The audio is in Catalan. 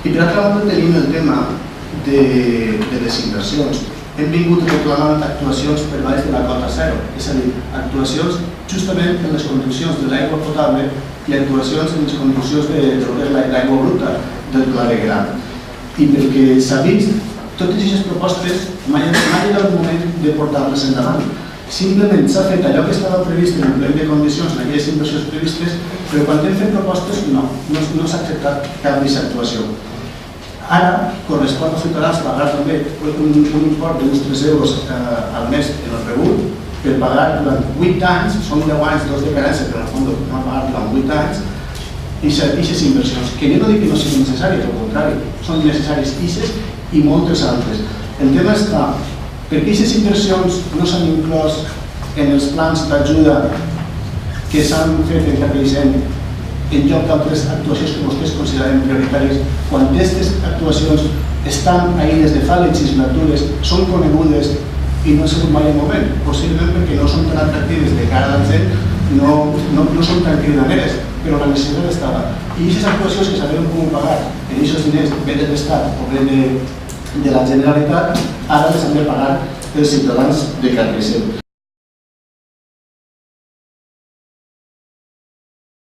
I per altra banda tenim el tema de les inversions. Hem vingut reclamant actuacions per baix de la cota zero, és a dir, actuacions justament en les conduccions de l'aigua potable i actuacions en les conduccions de l'aigua bruta del clavegueram. I perquè s'ha vist, totes aquestes propostes mai era el moment de portar-les endavant. Simplement s'ha fet allò que estava previst en el plec de condicions, en aquelles inversions previstes, però quan hem fet propostes no s'ha acceptat cap d'aquesta actuació. Ara correspon als ciutadans pagar també un import d'uns 3 euros al mes en el rebut per pagar durant 8 anys, són 10 anys, 2 de carència, però en el fons no pagar durant 8 anys, aquestes inversions, que jo no dic que no siguin necessàries, al contrari, són necessàries aquestes i moltes altres. El tema està, per què aquestes inversions no s'han inclòs en els plans d'ajuda que s'han fet en Carregisent en lloc d'altres actuacions que vostès consideren prioritàries, quan aquestes actuacions estan ahí des de fa legislatures, són conegudes i no ha sigut mai el moment, possiblement perquè no són tan atractives de cara a la gent, no són tan cridaneres, però la necessitat estava. I aquestes actuacions que s'havien pogut pagar en aquests diners, bé de l'Estat o bé de la Generalitat, ara les han de pagar els ciutadans de Carregisent.